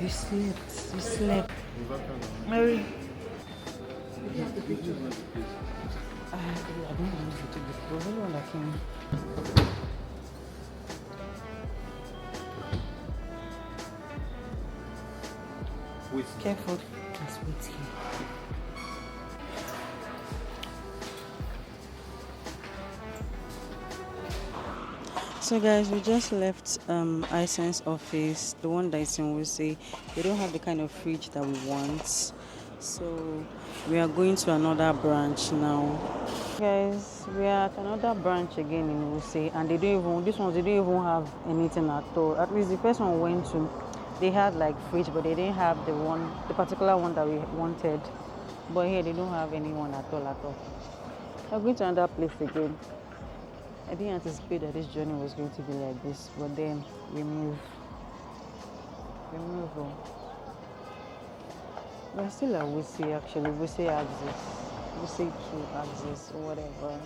You slept. You slept. Mary. I don't know if it was the one that came. Wait. Careful. Just wait here. So guys, we just left Isen's office, the one that is in Wuse. They don't have the kind of fridge that we want. So we are going to another branch now. Guys, we are at another branch again in Wuse, and these ones they don't even have anything at all. At least the first one we went to, they had like fridge, but they didn't have the particular one that we wanted. But here they don't have anyone at all. We're going to another place again. I didn't anticipate that this journey was going to be like this, but then we move. On. We're still at Wuse actually, Wuse axis, Wuse 2 axis or whatever.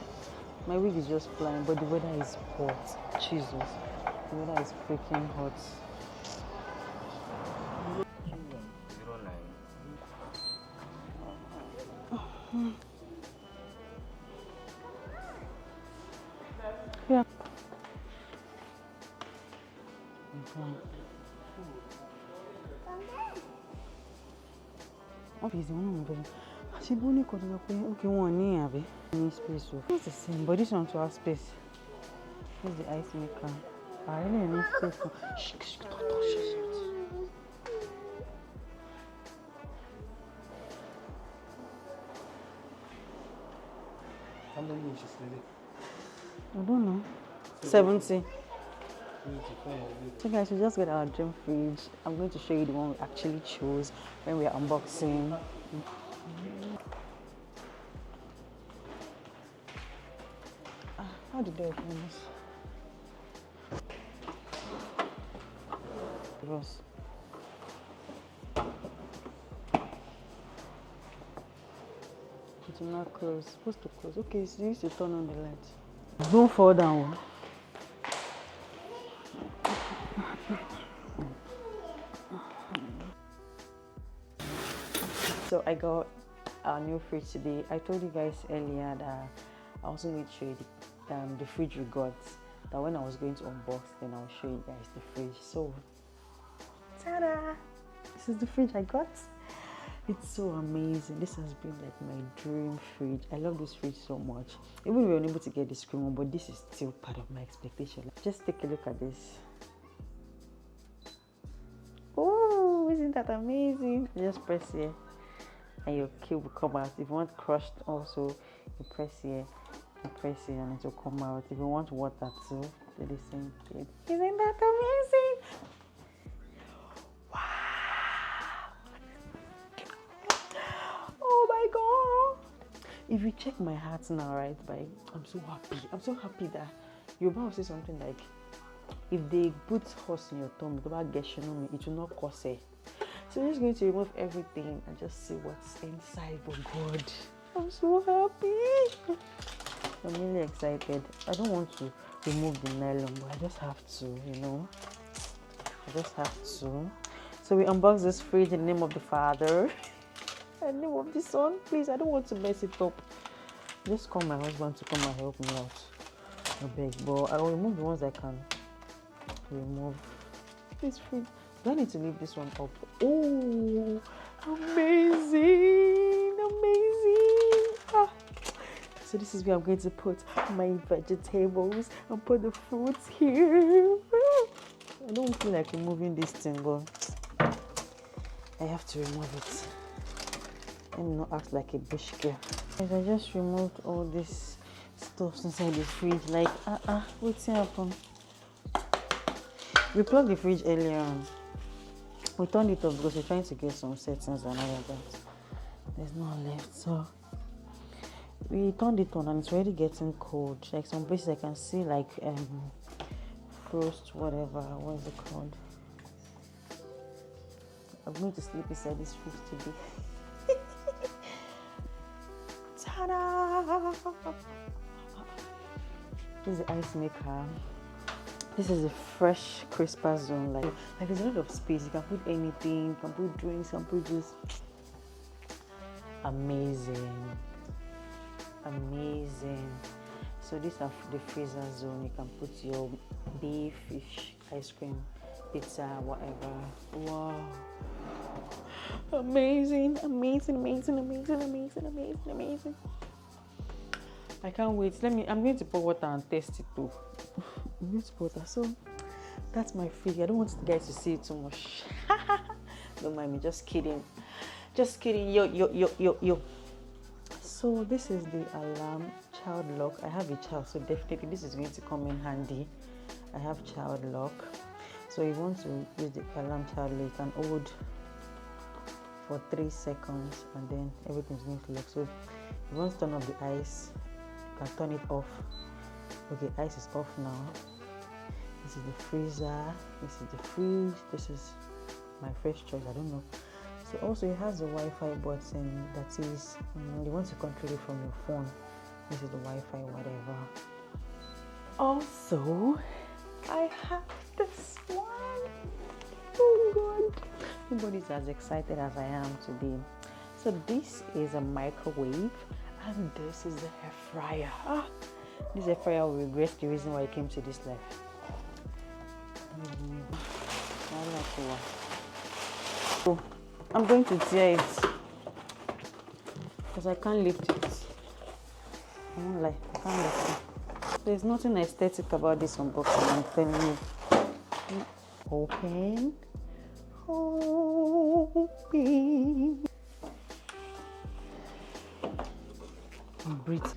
My wig is just flying, but the weather is hot. Jesus, the weather is freaking hot. Yeah. Obviously, one of them. She only could okay, one near any space. It's the same, but this one to have space. This is the ice maker. I really need space. Shh, don't touch it. How many inches is it? I don't know. 70. So guys, we just got our dream fridge. I'm going to show you the one we actually chose when we are unboxing. How did I open this? Because it will not close. It's supposed to close. Okay, so you used to turn on the light. Don't fall down. So I got our new fridge today. I told you guys earlier that I also need to show you the fridge we got. That when I was going to unbox, then I'll show you guys the fridge. So, ta-da! This is the fridge I got. It's so amazing. This has been like my dream fridge. I love this fridge so much. Even if we were unable to get the screen one, but this is still part of my expectation. Just take a look at this. Oh, isn't that amazing? Just press here and your cube will come out. If you want crushed also, you press here and it will come out. If you want water too, do the same thing. Isn't that amazing? Wow. Oh my god. If you check my heart now, right, I'm so happy. I'm so happy that you're about to say something like, if they put horse in your tummy, it will not cause it. So I'm just going to remove everything and just see what's inside. Oh God, I'm so happy. I'm really excited. I don't want to remove the nylon, but I just have to, I just have to. So we unbox this fridge in the name of the Father and the name of the Son. Please, I don't want to mess it up. Just call my husband to come and help me out. I beg, but I will remove the ones I can remove. This fridge. Do I need to leave this one up? Oh, amazing! Ah. So this is where I'm going to put my vegetables and put the fruits here. I don't feel like removing this thing, but I have to remove it. Let me not act like a bush girl. I just removed all this stuff inside the fridge. Like, what's happened? We plugged the fridge earlier on. We turned it off because we're trying to get some settings and all of that. There's none left, so we turned it on and it's already getting cold. Like some places I can see like frost, whatever. What is it called? I'm going to sleep inside this fridge today. Ta-da! This is the ice maker. This is a fresh crisper zone. Like there's a lot of space. You can put anything. You can put drinks. You can put juice. Amazing. So these are the freezer zone. You can put your beef, fish, ice cream, pizza, whatever. Wow. Amazing. I can't wait. I'm going to pour water and taste it too. I'm going to pour water. So that's my fridge. I don't want you guys to see it too much. Don't mind me. Just kidding. Yo. So this is the alarm child lock. I have a child, so definitely this is going to come in handy. I have child lock. So if you want to use the alarm child lock, you can hold for 3 seconds and then everything's going to lock. So if you want to turn off the ice, you can turn it off. Okay, ice is off now. This is the freezer. This is the fridge. This is my first choice. I don't know. So also it has the Wi-Fi button that is, you want to control it from your phone. This is the Wi-Fi, whatever. Also, I have this one. Oh God. Nobody's as excited as I am today. So this is a microwave and this is the air fryer. This air fryer will regret the reason why I came to this life. So I'm going to tear it because I can't lift it. I won't lie, I can't lift it. There's nothing aesthetic about this unboxing, I'm telling you. Open. Breathe.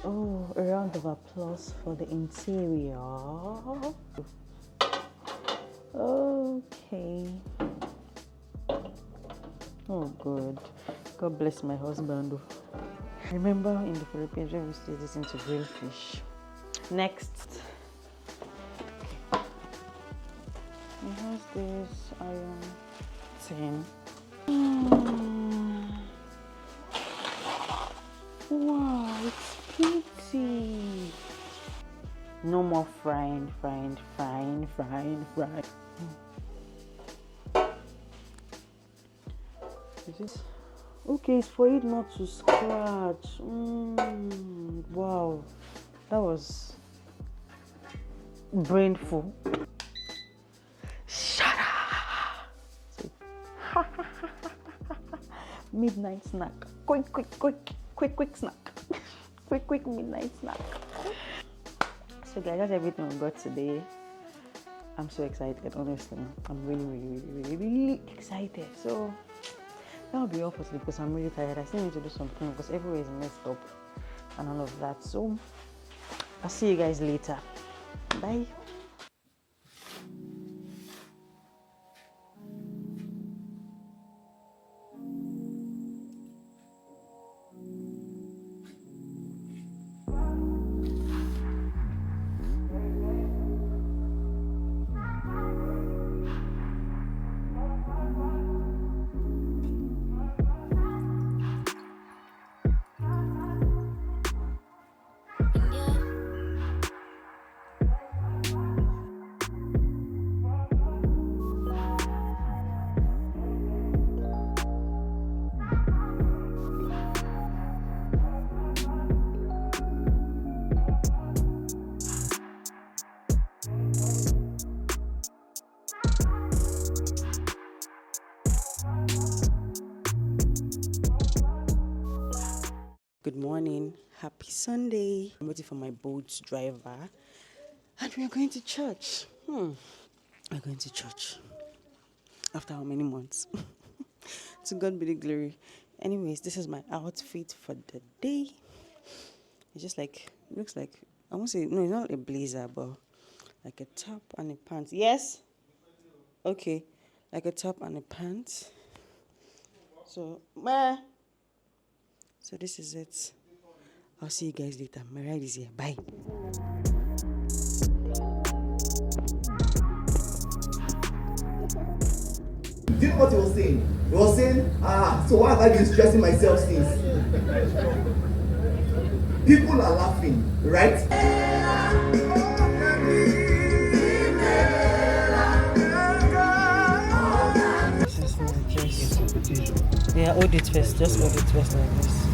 Oh, a round of applause for the interior. Okay. Oh, good. God bless my husband. I remember in the Philippines when we used to listen to grilled fish. Next. It has this iron tin. Wow, it's pretty. No more frying. Is this? Okay, it's for it not to scratch. Wow, that was brainful. Shut up. Midnight snack. Quick snack. Quick midnight snack. So guys, that's everything we got today. I'm so excited, honestly. I'm really excited. So that'll be all for today because I'm really tired. I still need to do something because everywhere is messed up and all of that. So I'll see you guys later. Bye. Good morning, happy Sunday. I'm waiting for my boat driver and we are going to church. We're going to church after how many months? To God be the glory. Anyways, this is my outfit for the day. It's just like, looks like, I won't say, no, it's not a blazer, but like a top and a pants. Yes? Okay, like a top and a pants. So this is it. I'll see you guys later. My ride is here. Bye. Do you know what he was saying? He was saying, so why have I been stressing myself since? People are laughing, right? Hold it first. Just hold it first like this.